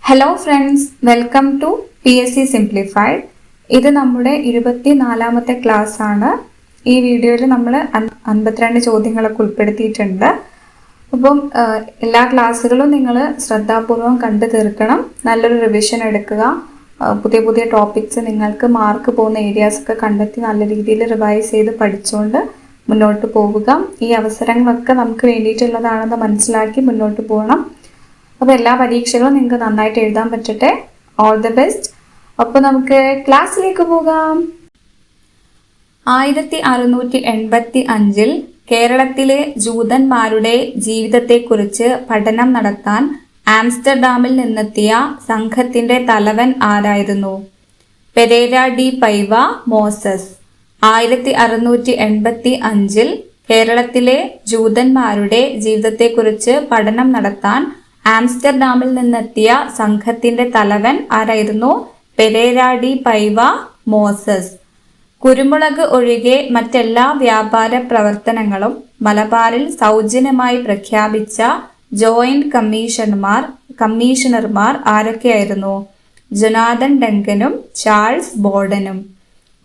Hello friends, welcome to PSC simplified. ഇത് നമ്മുടെ 24ാമത്തെ class ആണ്. ഈ വീഡിയോയിൽ നമ്മൾ 52 ചോദ്യങ്ങളൊക്കെ ഉൾപ്പെടുത്തിയിട്ടുണ്ട്. അപ്പം എല്ലാ ക്ലാസ്സുകളും നിങ്ങൾ ശ്രദ്ധാപൂർവം കണ്ടു തീർക്കണം. നല്ലൊരു റിവിഷൻ എടുക്കുക. പുതിയ പുതിയ ടോപ്പിക്സ് നിങ്ങൾക്ക് മാർക്ക് പോകുന്ന ഏരിയാസ് ഒക്കെ കണ്ടെത്തി നല്ല രീതിയിൽ റിവൈസ് ചെയ്ത് പഠിച്ചുകൊണ്ട് മുന്നോട്ട് പോവുക. ഈ അവസരങ്ങളൊക്കെ നമുക്ക് വേണ്ടിയിട്ടുള്ളതാണെന്ന് മനസ്സിലാക്കി മുന്നോട്ട് പോകണം. അപ്പോൾ എല്ലാ പരീക്ഷകളും നിങ്ങൾക്ക് നന്നായിട്ട് എഴുതാൻ പറ്റട്ടെ. All the best. അപ്പോൾ നമുക്ക് ക്ലാസ്സിലേക്ക് പോകാം. 1685 കേരളത്തിലെ ജൂതന്മാരുടെ ജീവിതത്തെക്കുറിച്ച് പഠനം നടത്താൻ ആംസ്റ്റർഡാമിൽ നിന്നെത്തിയ സംഘത്തിന്റെ തലവൻ ആരായിരുന്നു? Pereira de Paiva Moses. 1685 കേരളത്തിലെ ജൂതന്മാരുടെ ജീവിതത്തെക്കുറിച്ച് പഠനം നടത്താൻ ആംസ്റ്റർഡാമിൽ നിന്നെത്തിയ സംഘത്തിന്റെ തലവൻ ആരായിരുന്നു? Pereira de Paiva Moses. കുരുമുളക് ഒഴികെ മറ്റെല്ലാ വ്യാപാര പ്രവർത്തനങ്ങളും മലബാറിൽ സൗജന്യമായി പ്രഖ്യാപിച്ച ജോയിന്റ് കമ്മീഷണർമാർ ആരൊക്കെയായിരുന്നു? ജൊനാഥൻ ഡങ്കനും ചാൾസ് ബോർഡനും.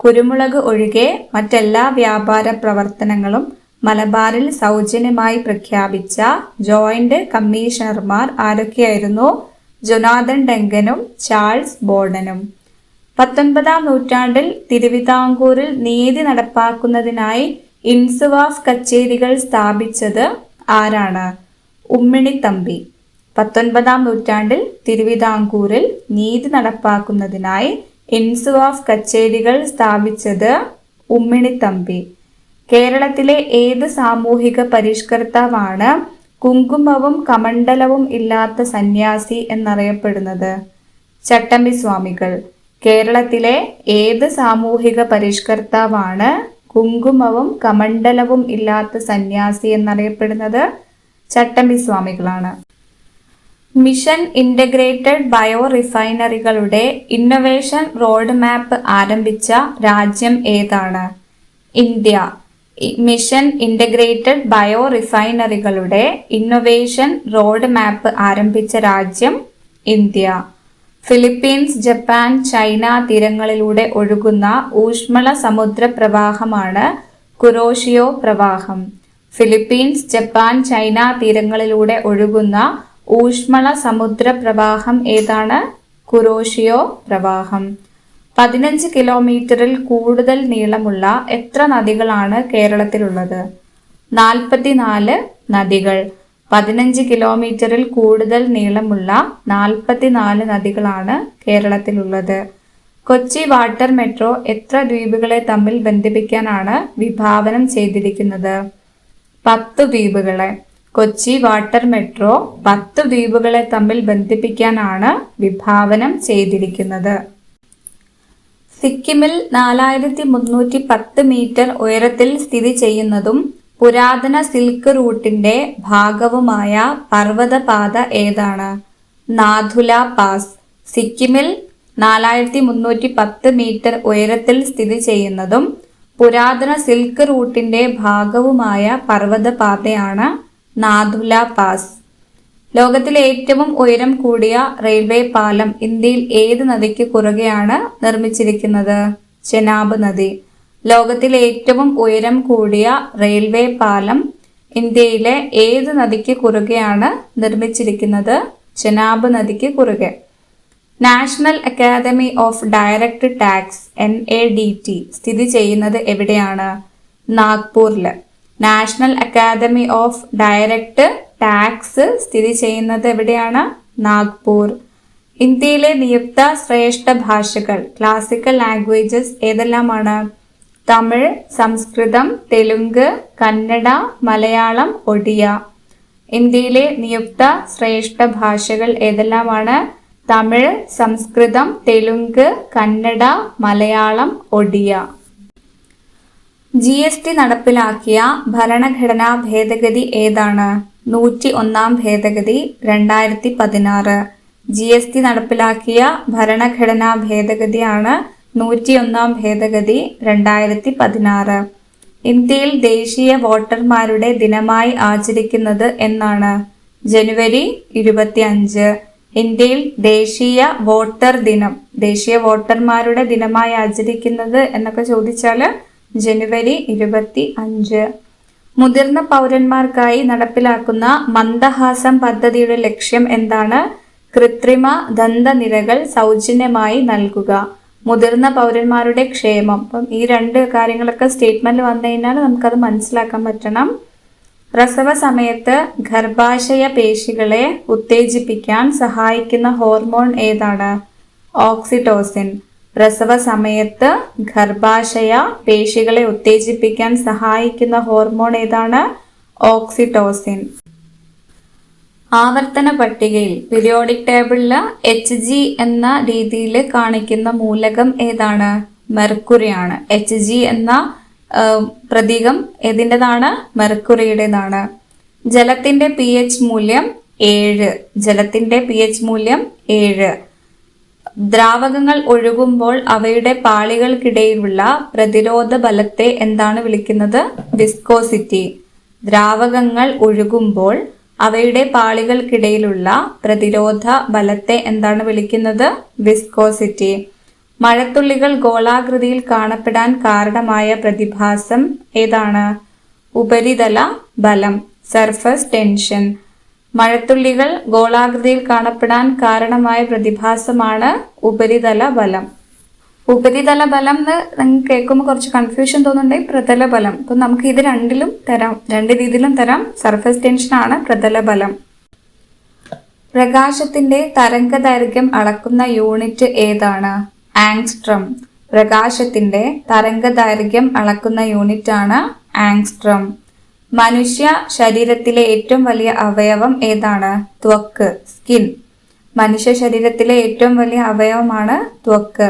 കുരുമുളക് ഒഴികെ മറ്റെല്ലാ വ്യാപാര പ്രവർത്തനങ്ങളും മലബാറിൽ സൗജന്യമായി പ്രഖ്യാപിച്ച ജോയിന്റ് കമ്മീഷണർമാർ ആരൊക്കെയായിരുന്നു? ജൊനാഥൻ ഡങ്കനും ചാൾസ് ബോർഡനും. 19ാം നൂറ്റാണ്ടിൽ തിരുവിതാംകൂറിൽ നീതി നടപ്പാക്കുന്നതിനായി ഇൻസുവാഫ് കച്ചേരികൾ സ്ഥാപിച്ചത് ആരാണ്? ഉമ്മിണിത്തമ്പി. 19ാം നൂറ്റാണ്ടിൽ തിരുവിതാംകൂറിൽ നീതി നടപ്പാക്കുന്നതിനായി ഇൻസുവാഫ് കച്ചേരികൾ സ്ഥാപിച്ചത് ഉമ്മിണിത്തമ്പി. കേരളത്തിലെ ഏത് സാമൂഹിക പരിഷ്കർത്താവാണ് കുങ്കുമവും കമണ്ഡലവും ഇല്ലാത്ത സന്യാസി എന്നറിയപ്പെടുന്നത്? ചട്ടമ്പിസ്വാമികൾ. കേരളത്തിലെ ഏത് സാമൂഹിക പരിഷ്കർത്താവാണ് കുങ്കുമവും കമണ്ഡലവും ഇല്ലാത്ത സന്യാസി എന്നറിയപ്പെടുന്നത്? ചട്ടമ്പിസ്വാമികളാണ്. മിഷൻ ഇന്റഗ്രേറ്റഡ് ബയോ റിഫൈനറികളുടെ ഇന്നൊവേഷൻ റോഡ് മാപ്പ് ആരംഭിച്ച രാജ്യം ഏതാണ്? ഇന്ത്യ. മിഷൻ ഇന്റഗ്രേറ്റഡ് ബയോ റിഫൈനറികളുടെ ഇന്നൊവേഷൻ റോഡ് മാപ്പ് ആരംഭിച്ച രാജ്യം ഇന്ത്യ. ഫിലിപ്പീൻസ്, ജപ്പാൻ, ചൈന തീരങ്ങളിലൂടെ ഒഴുകുന്ന ഊഷ്മള സമുദ്ര പ്രവാഹമാണ് കുറോഷിയോ പ്രവാഹം. ഫിലിപ്പീൻസ്, ജപ്പാൻ, ചൈന തീരങ്ങളിലൂടെ ഒഴുകുന്ന ഊഷ്മള സമുദ്ര പ്രവാഹം ഏതാണ്? കുറോഷിയോ പ്രവാഹം. 15 കിലോമീറ്ററിൽ കൂടുതൽ നീളമുള്ള എത്ര നദികളാണ് കേരളത്തിലുള്ളത്? 44 നദികൾ. 15 കിലോമീറ്ററിൽ കൂടുതൽ നീളമുള്ള 44 നദികളാണ് കേരളത്തിലുള്ളത്. കൊച്ചി വാട്ടർ മെട്രോ എത്ര ദ്വീപുകളെ തമ്മിൽ ബന്ധിപ്പിക്കാനാണ് വിഭാവനം ചെയ്തിരിക്കുന്നത്? 10 ദ്വീപുകളെ. കൊച്ചി വാട്ടർ മെട്രോ 10 ദ്വീപുകളെ തമ്മിൽ ബന്ധിപ്പിക്കാനാണ് വിഭാവനം ചെയ്തിരിക്കുന്നത്. സിക്കിമിൽ 4310 മീറ്റർ ഉയരത്തിൽ സ്ഥിതി ചെയ്യുന്നതും പുരാതന സിൽക്ക് റൂട്ടിന്റെ ഭാഗവുമായ പർവ്വതപാത ഏതാണ്? നാഥുല പാസ്. സിക്കിമിൽ 4310 മീറ്റർ ഉയരത്തിൽ സ്ഥിതി ചെയ്യുന്നതും പുരാതന സിൽക്ക് റൂട്ടിന്റെ ഭാഗവുമായ പർവ്വതപാതയാണ് നാഥുല പാസ്. ലോകത്തിലെ ഏറ്റവും ഉയരം കൂടിയ റെയിൽവേ പാലം ഇന്ത്യയിൽ ഏത് നദിക്ക് കുറുകെയാണ് നിർമ്മിച്ചിരിക്കുന്നത്? ചെനാബ് നദി. ലോകത്തിലെ ഏറ്റവും ഉയരം കൂടിയ റെയിൽവേ പാലം ഇന്ത്യയിലെ ഏത് നദിക്ക് കുറുകെയാണ് നിർമ്മിച്ചിരിക്കുന്നത്? ചെനാബ് നദിക്ക് കുറുകെ. National academy of direct tax NADT സ്ഥിതി ചെയ്യുന്നത് എവിടെയാണ്? നാഗ്പൂരിൽ. National academy of direct tax സ്ഥിതി ചെയ്യുന്നത് എവിടെയാണ്? നാഗ്പൂർ. ഇന്ത്യയിലെ നിയുക്ത ശ്രേഷ്ഠ ഭാഷകൾ ക്ലാസിക്കൽ ലാംഗ്വേജസ് ഏതെല്ലാമാണ്? തമിഴ്, സംസ്കൃതം, തെലുങ്ക്, കന്നഡ, മലയാളം, ഒഡിയ. ഇന്ത്യയിലെ നിയുക്ത ശ്രേഷ്ഠ ഭാഷകൾ ഏതെല്ലാമാണ്? തമിഴ്, സംസ്കൃതം, തെലുങ്ക്, കന്നഡ, മലയാളം, ഒഡിയ. GST നടപ്പിലാക്കിയ ഭരണഘടനാ ഭേദഗതി ഏതാണ്? 101ാം ഭേദഗതി 2016. GST നടപ്പിലാക്കിയ ഭരണഘടനാ ഭേദഗതിയാണ് 101ാം ഭേദഗതി 2016. ഇന്ത്യയിൽ ദേശീയ വോട്ടർമാരുടെ ദിനമായി ആചരിക്കുന്നത് എന്നാണ്? ജനുവരി 25. ഇന്ത്യയിൽ ദേശീയ വോട്ടർ ദിനം, ദേശീയ വോട്ടർമാരുടെ ദിനമായി ആചരിക്കുന്നത് എന്നൊക്കെ ചോദിച്ചാൽ ജനുവരി 25. മുതിർന്ന പൗരന്മാർക്കായി നടപ്പിലാക്കുന്ന മന്ദഹാസം പദ്ധതിയുടെ ലക്ഷ്യം എന്താണ്? കൃത്രിമ ദന്തനിരകൾ സൗജന്യമായി നൽകുക, മുതിർന്ന പൗരന്മാരുടെ ക്ഷേമം. അപ്പം ഈ രണ്ട് കാര്യങ്ങളൊക്കെ സ്റ്റേറ്റ്മെന്റ് വന്നു കഴിഞ്ഞാൽ നമുക്കത് മനസ്സിലാക്കാൻ പറ്റണം. പ്രസവ സമയത്ത് ഗർഭാശയ പേശികളെ ഉത്തേജിപ്പിക്കാൻ സഹായിക്കുന്ന ഹോർമോൺ ഏതാണ്? ഓക്സിറ്റോസിൻ. പ്രസവ സമയത്ത് ഗർഭാശയ പേശികളെ ഉത്തേജിപ്പിക്കാൻ സഹായിക്കുന്ന ഹോർമോൺ ഏതാണ്? ഓക്സിറ്റോസിൻ. ആവർത്തന പട്ടികയിൽ പീരിയോഡിക് ടേബിളിൽ Hg എന്ന രീതിയിൽ കാണിക്കുന്ന മൂലകം ഏതാണ്? മെർക്കുറിയാണ്. Hg എന്ന പ്രതീകം ഏതിൻ്റെതാണ്? മെർക്കുറിയുടേതാണ്. ജലത്തിന്റെ pH മൂല്യം 7. ജലത്തിന്റെ pH മൂല്യം 7. ദ്രാവകങ്ങൾ ഒഴുകുമ്പോൾ അവയുടെ പാളികൾക്കിടയിലുള്ള പ്രതിരോധ ബലത്തെ എന്താണ് വിളിക്കുന്നത്? വിസ്കോസിറ്റി. ദ്രാവകങ്ങൾ ഒഴുകുമ്പോൾ അവയുടെ പാളികൾക്കിടയിലുള്ള പ്രതിരോധ ബലത്തെ എന്താണ് വിളിക്കുന്നത്? വിസ്കോസിറ്റി. മഴത്തുള്ളികൾ ഗോളാകൃതിയിൽ കാണപ്പെടാൻ കാരണമായ പ്രതിഭാസം ഏതാണ്? ഉപരിതല ബലം, സർഫസ് ടെൻഷൻ. മഴത്തുള്ളികൾ ഗോളാകൃതിയിൽ കാണപ്പെടാൻ കാരണമായ പ്രതിഭാസമാണ് ഉപരിതല ബലം. ഉപരിതല ബലം എന്ന് നിങ്ങൾക്ക് കേൾക്കുമ്പോൾ കുറച്ച് കൺഫ്യൂഷൻ തോന്നുന്നുണ്ടെങ്കിൽ പ്രതല ബലം. അപ്പം നമുക്ക് ഇത് രണ്ടിലും തരാം, രണ്ട് രീതിയിലും തരാം. സർഫസ് ടെൻഷൻ ആണ് പ്രതല ബലം. പ്രകാശത്തിന്റെ തരംഗദൈർഘ്യം അളക്കുന്ന യൂണിറ്റ് ഏതാണ്? ആങ്സ്ട്രം. പ്രകാശത്തിന്റെ തരംഗദൈർഘ്യം അളക്കുന്ന യൂണിറ്റ് ആണ് ആങ്സ്ട്രം. മനുഷ്യ ശരീരത്തിലെ ഏറ്റവും വലിയ അവയവം ഏതാണ്? ത്വക്ക്, സ്കിൻ. മനുഷ്യ ശരീരത്തിലെ ഏറ്റവും വലിയ അവയവമാണ് ത്വക്ക്.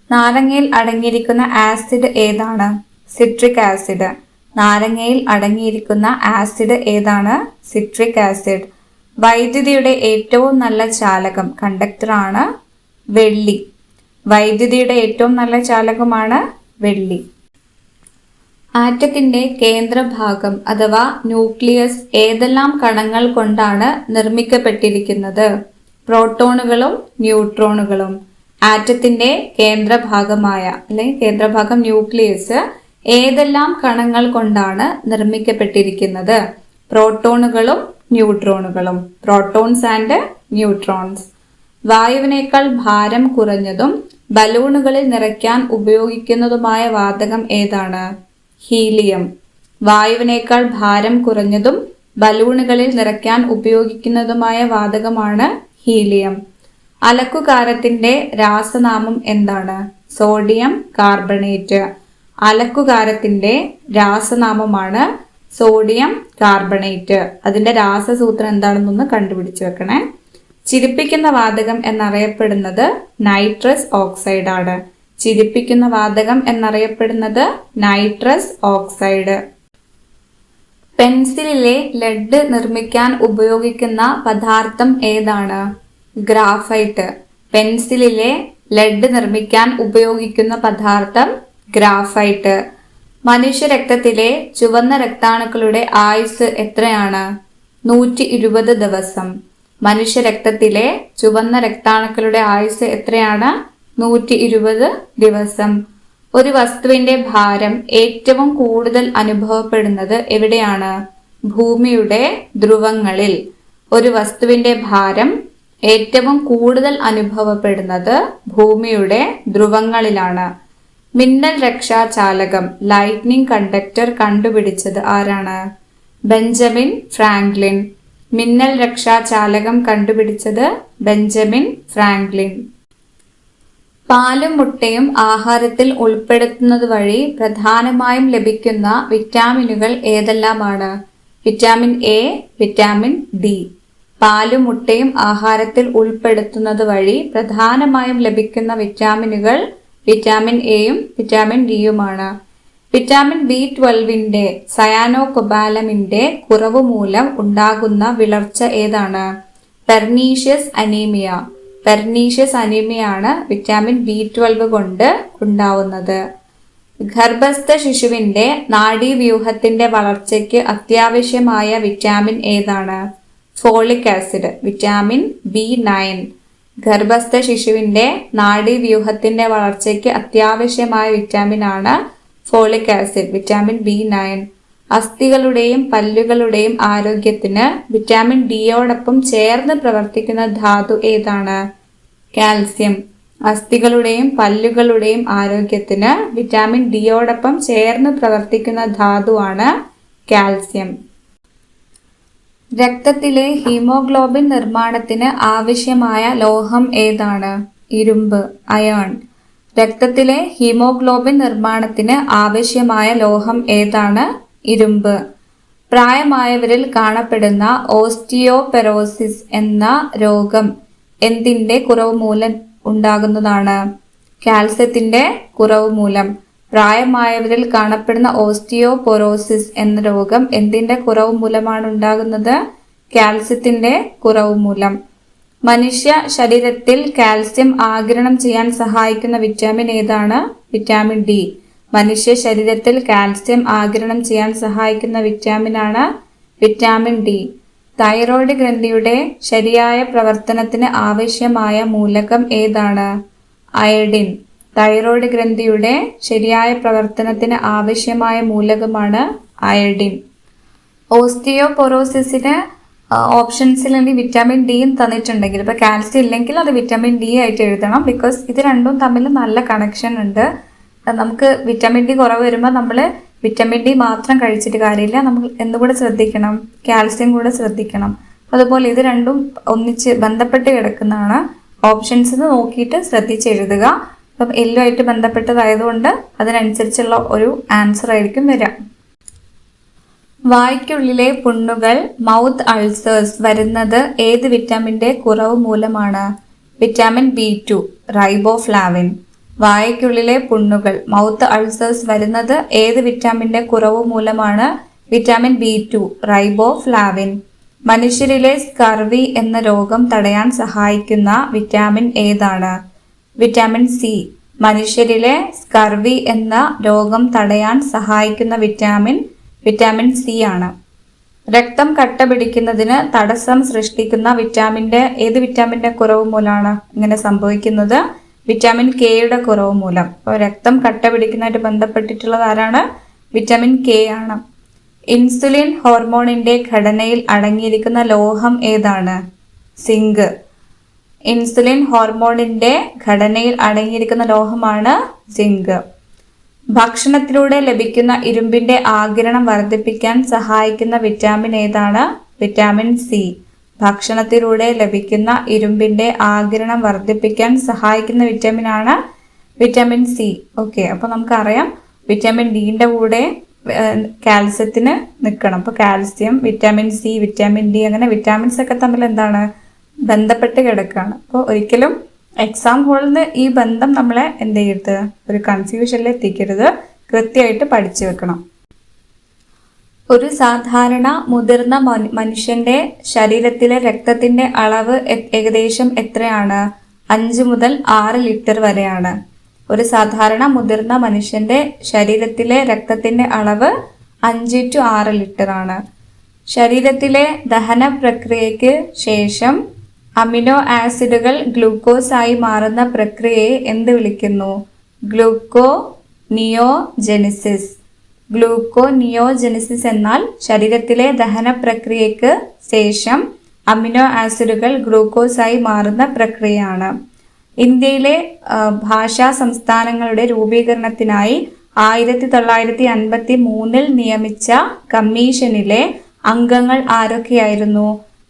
നാരങ്ങയിൽ അടങ്ങിയിരിക്കുന്ന ആസിഡ് ഏതാണ്? Citric acid. നാരങ്ങയിൽ അടങ്ങിയിരിക്കുന്ന ആസിഡ് ഏതാണ്? Citric acid. വൈദ്യുതിയുടെ ഏറ്റവും നല്ല ചാലകം, കണ്ടക്ടറാണ് വെള്ളി. വൈദ്യുതിയുടെ ഏറ്റവും നല്ല ചാലകമാണ് വെള്ളി. ആറ്റത്തിന്റെ കേന്ദ്രഭാഗം അഥവാ ന്യൂക്ലിയസ് ഏതെല്ലാം കണങ്ങൾ കൊണ്ടാണ് നിർമ്മിക്കപ്പെട്ടിരിക്കുന്നത്? പ്രോട്ടോണുകളും ന്യൂട്രോണുകളും. ആറ്റത്തിന്റെ കേന്ദ്രഭാഗമായ അല്ലെങ്കിൽ കേന്ദ്രഭാഗം ന്യൂക്ലിയസ് ഏതെല്ലാം കണങ്ങൾ കൊണ്ടാണ് നിർമ്മിക്കപ്പെട്ടിരിക്കുന്നത്? പ്രോട്ടോണുകളും ന്യൂട്രോണുകളും. Protons and neutrons. വായുവിനേക്കാൾ ഭാരം കുറഞ്ഞതും ബലൂണുകളിൽ നിറയ്ക്കാൻ ഉപയോഗിക്കുന്നതുമായ വാതകം ഏതാണ്? ഹീലിയം. വായുവിനേക്കാൾ ഭാരം കുറഞ്ഞതും ബലൂണുകളിൽ നിറയ്ക്കാൻ ഉപയോഗിക്കുന്നതുമായ വാതകമാണ് ഹീലിയം. അലക്കുകാരത്തിന്റെ രാസനാമം എന്താണ്? Sodium carbonate. അലക്കുകാരത്തിന്റെ രാസനാമമാണ് സോഡിയം കാർബണേറ്റ്. അതിന്റെ രാസസൂത്രം എന്താണെന്നൊന്ന് കണ്ടുപിടിച്ചു വെക്കണേ. ചിരിപ്പിക്കുന്ന വാതകം എന്നറിയപ്പെടുന്നത് നൈട്രസ് ഓക്സൈഡ് ആണ്. ചിരിപ്പിക്കുന്ന വാതകം എന്നറിയപ്പെടുന്നത് നൈട്രസ് ഓക്സൈഡ്. പെൻസിലിലെ ലെഡ് നിർമ്മിക്കാൻ ഉപയോഗിക്കുന്ന പദാർത്ഥം ഏതാണ്? ഗ്രാഫൈറ്റ്. പെൻസിലിലെ ലെഡ് നിർമ്മിക്കാൻ ഉപയോഗിക്കുന്ന പദാർത്ഥം ഗ്രാഫൈറ്റ്. മനുഷ്യരക്തത്തിലെ ചുവന്ന രക്താണുക്കളുടെ ആയുസ് എത്രയാണ്? 120 ദിവസം. മനുഷ്യരക്തത്തിലെ ചുവന്ന രക്താണുക്കളുടെ ആയുസ് എത്രയാണ്? 120 ദിവസം. ഒരു വസ്തുവിന്റെ ഭാരം ഏറ്റവും കൂടുതൽ അനുഭവപ്പെടുന്നത് എവിടെയാണ്? ഭൂമിയുടെ ധ്രുവങ്ങളിൽ. ഒരു വസ്തുവിന്റെ ഭാരം ഏറ്റവും കൂടുതൽ അനുഭവപ്പെടുന്നത് ഭൂമിയുടെ ധ്രുവങ്ങളിലാണ്. മിന്നൽ രക്ഷാചാലകം ലൈറ്റ്നിങ് കണ്ടക്ടർ കണ്ടുപിടിച്ചത് ആരാണ്? Benjamin Franklin. മിന്നൽ രക്ഷാചാലകം കണ്ടുപിടിച്ചത് ബെഞ്ചമിൻ ഫ്രാങ്ക്ലിൻ. പാലും മുട്ടയും ആഹാരത്തിൽ ഉൾപ്പെടുത്തുന്നത് വഴി പ്രധാനമായും ലഭിക്കുന്ന വിറ്റാമിനുകൾ ഏതെല്ലാമാണ്? Vitamin A, vitamin D. പാലും മുട്ടയും ആഹാരത്തിൽ ഉൾപ്പെടുത്തുന്നത് വഴി പ്രധാനമായും ലഭിക്കുന്ന വിറ്റാമിനുകൾ വിറ്റാമിൻ എയും വിറ്റാമിൻ ഡിയുമാണ്. വിറ്റാമിൻ B12ന്റെ സയാനോകൊബാലമിന്റെ കുറവ് മൂലം ഉണ്ടാകുന്ന വിളർച്ച ഏതാണ്? Pernicious anaemia. പെർനീഷ്യസ് അനീമിയാണ് വിറ്റാമിൻ B12 കൊണ്ട് ഉണ്ടാവുന്നത്. ഗർഭസ്ഥ ശിശുവിന്റെ നാഡീവ്യൂഹത്തിന്റെ വളർച്ചയ്ക്ക് അത്യാവശ്യമായ വിറ്റാമിൻ ഏതാണ്? Folic acid, vitamin B9. ഗർഭസ്ഥ ശിശുവിന്റെ നാഡീവ്യൂഹത്തിന്റെ വളർച്ചയ്ക്ക് അത്യാവശ്യമായ വിറ്റാമിൻ ആണ് ഫോളിക് ആസിഡ്, വിറ്റാമിൻ B9. അസ്ഥികളുടെയും പല്ലുകളുടെയും ആരോഗ്യത്തിന് വിറ്റാമിൻ ഡിയോടൊപ്പം ചേർന്ന് പ്രവർത്തിക്കുന്ന ധാതു ഏതാണ്? കാൽസ്യം. അസ്ഥികളുടെയും പല്ലുകളുടെയും ആരോഗ്യത്തിന് വിറ്റാമിൻ ഡിയോടൊപ്പം ചേർന്ന് പ്രവർത്തിക്കുന്ന ധാതുവാണ് കാൽസ്യം. രക്തത്തിലെ ഹീമോഗ്ലോബിൻ നിർമ്മാണത്തിന് ആവശ്യമായ ലോഹം ഏതാണ്? ഇരുമ്പ്, അയേൺ. രക്തത്തിലെ ഹീമോഗ്ലോബിൻ നിർമ്മാണത്തിന് ആവശ്യമായ ലോഹം ഏതാണ്? ഇരുമ്പ്. പ്രായമായവരിൽ കാണപ്പെടുന്ന ഓസ്റ്റിയോപൊറോസിസ് എന്ന രോഗം എന്തിന്റെ കുറവ് മൂലം ഉണ്ടാകുന്നതാണ്? കാൽസ്യത്തിന്റെ കുറവ് മൂലം. പ്രായമായവരിൽ കാണപ്പെടുന്ന ഓസ്റ്റിയോപൊറോസിസ് എന്ന രോഗം എന്തിന്റെ കുറവ് മൂലമാണ് ഉണ്ടാകുന്നത്? കാൽസ്യത്തിന്റെ കുറവ് മൂലം. മനുഷ്യ ശരീരത്തിൽ കാൽസ്യം ആഗിരണം ചെയ്യാൻ സഹായിക്കുന്ന വിറ്റാമിൻ ഏതാണ്? Vitamin D. മനുഷ്യ ശരീരത്തിൽ കാൽസ്യം ആഗിരണം ചെയ്യാൻ സഹായിക്കുന്ന വിറ്റാമിനാണ് വിറ്റാമിൻ ഡി. തൈറോയ്ഡ് ഗ്രന്ഥിയുടെ ശരിയായ പ്രവർത്തനത്തിന് ആവശ്യമായ മൂലകം ഏതാണ്? അയഡിൻ. തൈറോയ്ഡ് ഗ്രന്ഥിയുടെ ശരിയായ പ്രവർത്തനത്തിന് ആവശ്യമായ മൂലകമാണ് അയഡിൻ. ഓസ്റ്റിയോപൊറോസിസിന് ഓപ്ഷൻസിൽ വിറ്റാമിൻ ഡിയും തന്നിട്ടുണ്ടെങ്കിൽ ഇപ്പോൾ കാൽസ്യം ഇല്ലെങ്കിൽ അത് വിറ്റാമിൻ ഡി ആയിട്ട് എഴുതണം. ബിക്കോസ് ഇത് രണ്ടും തമ്മിൽ നല്ല കണക്ഷൻ ഉണ്ട്. നമുക്ക് വിറ്റാമിൻ ഡി കുറവ് വരുമ്പോൾ നമ്മൾ വിറ്റാമിൻ ഡി മാത്രം കഴിച്ചിട്ട് കാര്യമില്ല, നമ്മൾ എന്തുകൂടെ ശ്രദ്ധിക്കണം? കാൽസ്യം കൂടെ ശ്രദ്ധിക്കണം. അതുപോലെ ഇത് രണ്ടും ഒന്നിച്ച് ബന്ധപ്പെട്ട് കിടക്കുന്നതാണ്. ഓപ്ഷൻസ് നോക്കിയിട്ട് ശ്രദ്ധിച്ചെഴുതുക. അപ്പം എല്ലുമായിട്ട് ബന്ധപ്പെട്ടതായതുകൊണ്ട് അതിനനുസരിച്ചുള്ള ഒരു ആൻസർ ആയിരിക്കും വരിക. വായ്ക്കുള്ളിലെ പുണ്ണുകൾ, മൗത്ത് അൾസേഴ്സ് വരുന്നത് ഏത് വിറ്റാമിൻ്റെ കുറവ് മൂലമാണ്? Vitamin B2, riboflavin. വായ്ക്കുള്ളിലെ പുണ്ണുകൾ, മൗത്ത് അൾസേഴ്സ് വരുന്നത് ഏത് വിറ്റാമിൻ്റെ കുറവ് മൂലമാണ്? Vitamin B2, riboflavin. മനുഷ്യരിലെ സ്കർവി എന്ന രോഗം തടയാൻ സഹായിക്കുന്ന വിറ്റാമിൻ ഏതാണ്? Vitamin C. മനുഷ്യരിലെ സ്കർവി എന്ന രോഗം തടയാൻ സഹായിക്കുന്ന വിറ്റാമിൻ സി ആണ്. രക്തം കട്ട പിടിക്കുന്നതിന് തടസ്സം സൃഷ്ടിക്കുന്ന ഏത് വിറ്റാമിൻ്റെ കുറവ് മൂലമാണ് ഇങ്ങനെ സംഭവിക്കുന്നത്? വിറ്റാമിൻ കെയുടെ കുറവ് മൂലം. അപ്പോൾ രക്തം കട്ട പിടിക്കുന്നതായിട്ട് ബന്ധപ്പെട്ടിട്ടുള്ളത് ആരാണ്? വിറ്റാമിൻ കെ ആണ്. ഇൻസുലിൻ ഹോർമോണിന്റെ ഘടനയിൽ അടങ്ങിയിരിക്കുന്ന ലോഹം ഏതാണ്? സിങ്ക്. ഇൻസുലിൻ ഹോർമോണിന്റെ ഘടനയിൽ അടങ്ങിയിരിക്കുന്ന ലോഹമാണ് സിങ്ക്. ഭക്ഷണത്തിലൂടെ ലഭിക്കുന്ന ഇരുമ്പിന്റെ ആഗിരണം വർദ്ധിപ്പിക്കാൻ സഹായിക്കുന്ന വിറ്റാമിൻ ഏതാണ്? Vitamin C. ഭക്ഷണത്തിലൂടെ ലഭിക്കുന്ന ഇരുമ്പിന്റെ ആഗിരണം വർദ്ധിപ്പിക്കാൻ സഹായിക്കുന്ന വിറ്റാമിനാണ് വിറ്റാമിൻ സി. ഓക്കെ, അപ്പോൾ നമുക്കറിയാം വിറ്റാമിൻ ഡിന്റെ കൂടെ കാൽസ്യത്തിന് നിൽക്കണം. അപ്പോൾ calcium, vitamin C, vitamin D, അങ്ങനെ വിറ്റാമിൻസ് ഒക്കെ തമ്മിൽ എന്താണ് ബന്ധപ്പെട്ട് കിടക്കുകയാണ്. അപ്പോൾ ഒരിക്കലും എക്സാം ഹോളിൽ നിന്ന് ഈ ബന്ധം നമ്മളെ എന്ത് ചെയ്യരുത്, ഒരു കൺഫ്യൂഷനിൽ എത്തിക്കരുത്. കൃത്യമായിട്ട് പഠിച്ചു വെക്കണം. ഒരു സാധാരണ മുതിർന്ന മനുഷ്യന്റെ ശരീരത്തിലെ രക്തത്തിന്റെ അളവ് ഏകദേശം എത്രയാണ്? 5 മുതൽ 6 ലിറ്റർ വരെയാണ്. ഒരു സാധാരണ മുതിർന്ന മനുഷ്യന്റെ ശരീരത്തിലെ രക്തത്തിന്റെ അളവ് 5 to 6 ലിറ്റർ ആണ്. ശരീരത്തിലെ ദഹന പ്രക്രിയയ്ക്ക് ശേഷം അമിനോ ആസിഡുകൾ ഗ്ലൂക്കോസ് ആയി മാറുന്ന പ്രക്രിയയെ എന്ത് വിളിക്കുന്നു? ഗ്ലൂക്കോനിയോജെനിസിസ്. ഗ്ലൂക്കോനിയോജെനിസിസ് എന്നാൽ ശരീരത്തിലെ ദഹന പ്രക്രിയയ്ക്ക് ശേഷം അമിനോ ആസിഡുകൾ ഗ്ലൂക്കോസ് ആയി മാറുന്ന പ്രക്രിയയാണ്. ഇന്ത്യയിലെ ഭാഷാ സംസ്ഥാനങ്ങളുടെ രൂപീകരണത്തിനായി 1953 നിയമിച്ച കമ്മീഷനിലെ അംഗങ്ങൾ ആരൊക്കെയായിരുന്നു?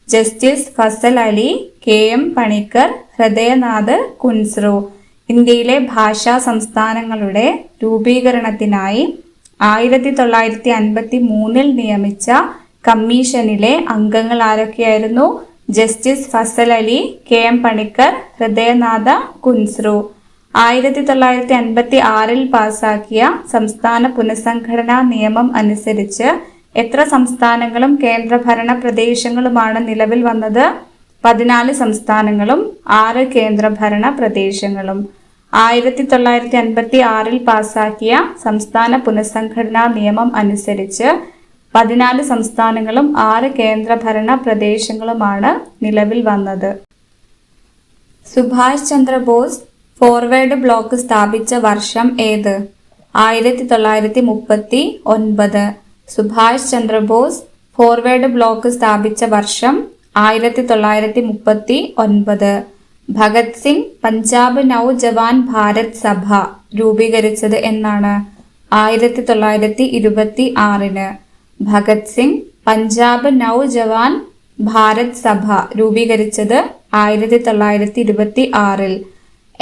Justice Fazal Ali, KM Panikkar, Hridaynath Kunzru. ഇന്ത്യയിലെ ഭാഷാ സംസ്ഥാനങ്ങളുടെ രൂപീകരണത്തിനായി 1953 നിയമിച്ച കമ്മീഷനിലെ അംഗങ്ങൾ ആരൊക്കെയായിരുന്നു? Justice Fazal Ali, KM Panikkar, Hridaynath Kunzru. 1956 പാസാക്കിയ സംസ്ഥാന പുനഃസംഘടനാ നിയമം അനുസരിച്ച് എത്ര സംസ്ഥാനങ്ങളും കേന്ദ്രഭരണ പ്രദേശങ്ങളുമാണ് നിലവിൽ വന്നത്? 14 സംസ്ഥാനങ്ങളും 6 കേന്ദ്രഭരണ പ്രദേശങ്ങളും. 1956 പാസാക്കിയ സംസ്ഥാന പുനഃസംഘടനാ നിയമം അനുസരിച്ച് 14 സംസ്ഥാനങ്ങളും 6 കേന്ദ്രഭരണ പ്രദേശങ്ങളുമാണ് നിലവിൽ വന്നത്. സുഭാഷ് ചന്ദ്രബോസ് ഫോർവേഡ് ബ്ലോക്ക് സ്ഥാപിച്ച വർഷം ഏത്? 1939. സുഭാഷ് ചന്ദ്രബോസ് ഫോർവേഡ് ബ്ലോക്ക് സ്ഥാപിച്ച വർഷം 1939. ഭഗത് സിംഗ് പഞ്ചാബ് നൗജവാൻ ഭാരത് സഭ രൂപീകരിച്ചത് എന്നാണ്? 1926. ഭഗത് സിംഗ് പഞ്ചാബ് നൗജവാൻ ഭാരത് സഭ രൂപീകരിച്ചത് 1926.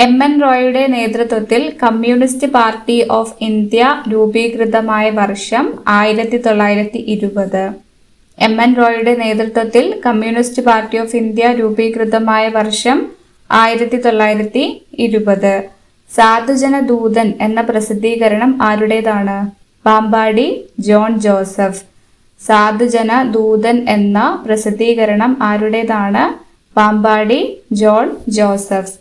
എം.എൻ. റോയിയുടെ നേതൃത്വത്തിൽ കമ്മ്യൂണിസ്റ്റ് പാർട്ടി ഓഫ് ഇന്ത്യ രൂപീകൃതമായ വർഷം 1920. എം.എൻ. റോയിയുടെ നേതൃത്വത്തിൽ കമ്മ്യൂണിസ്റ്റ് പാർട്ടി ഓഫ് ഇന്ത്യ രൂപീകൃതമായ വർഷം 1920. സാധുജന ദൂതൻ എന്ന പ്രസിദ്ധീകരണം ആരുടേതാണ്? പാമ്പാടി ജോൺ ജോസഫ്. സാധുജന ദൂതൻ എന്ന പ്രസിദ്ധീകരണം ആരുടേതാണ്? പാമ്പാടി ജോൺ ജോസഫ്.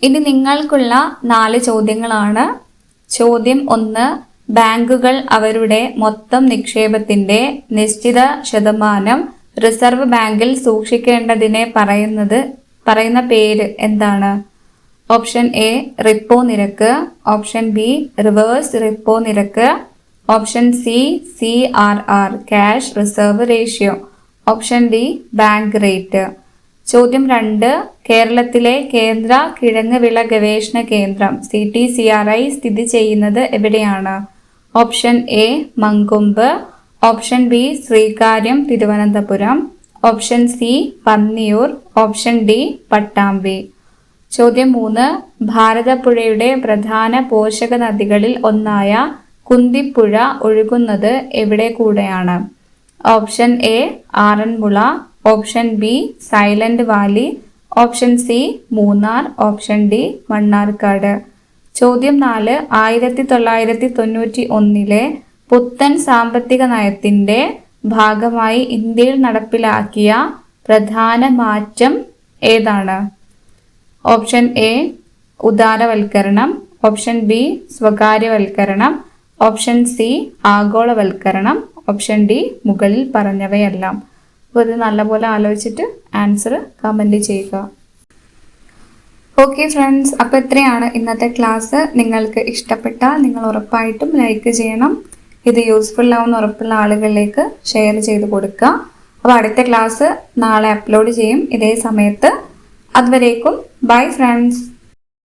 ഇനി നിങ്ങൾക്കുള്ള 4 ചോദ്യങ്ങളാണ്. ചോദ്യം 1. ബാങ്കുകൾ അവരുടെ മൊത്തം നിക്ഷേപത്തിന്റെ നിശ്ചിത ശതമാനം റിസർവ് ബാങ്കിൽ സൂക്ഷിക്കേണ്ടതിനെ പറയുന്ന പേര് എന്താണ്? ഓപ്ഷൻ എ റിപ്പോ നിരക്ക്, ഓപ്ഷൻ ബി റിവേഴ്സ് റിപ്പോ നിരക്ക്, option C CRR cash reserve ratio, option D bank rate. ചോദ്യം 2. കേരളത്തിലെ കേന്ദ്ര കിഴങ്ങ് വിള ഗവേഷണ കേന്ദ്രം CTCRI സ്ഥിതി ചെയ്യുന്നത് എവിടെയാണ്? Option A Mankombu, option B Sreekaryam Thiruvananthapuram, option C Panniyur, option D Pattambi. ചോദ്യം 3. ഭാരതപ്പുഴയുടെ പ്രധാന പോഷക നദികളിൽ ഒന്നായ കുന്തിപ്പുഴ ഒഴുകുന്നത് എവിടെ കൂടെയാണ്? Option A Aranmula, option B silent Valley, option C Munnar, option D Mannarkkad. ചോദ്യം 4. 1991 പുത്തൻ സാമ്പത്തിക നയത്തിന്റെ ഭാഗമായി ഇന്ത്യയിൽ നടപ്പിലാക്കിയ പ്രധാന മാറ്റം ഏതാണ്? ഓപ്ഷൻ എ ഉദാരവൽക്കരണം, ഓപ്ഷൻ ബി സ്വകാര്യവൽക്കരണം, ഓപ്ഷൻ സി ആഗോളവൽക്കരണം, ഓപ്ഷൻ ഡി മുകളിൽ പറഞ്ഞവയെല്ലാം. അപ്പോൾ ഇത് നല്ലപോലെ ആലോചിച്ചിട്ട് ആൻസർ കമൻറ്റ് ചെയ്യുക. ഓക്കെ ഫ്രണ്ട്സ്, അപ്പോൾ ഇത്രയാണ് ഇന്നത്തെ ക്ലാസ്. നിങ്ങൾക്ക് ഇഷ്ടപ്പെട്ടാൽ നിങ്ങൾ ഉറപ്പായിട്ടും ലൈക്ക് ചെയ്യണം. ഇത് യൂസ്ഫുൾ ആവുന്ന ഉറപ്പുള്ള ആളുകളിലേക്ക് ഷെയർ ചെയ്ത് കൊടുക്കുക. അപ്പോൾ അടുത്ത ക്ലാസ് നാളെ അപ്ലോഡ് ചെയ്യും ഇതേ സമയത്ത്. അതുവരേക്കും ബൈ ഫ്രണ്ട്സ്.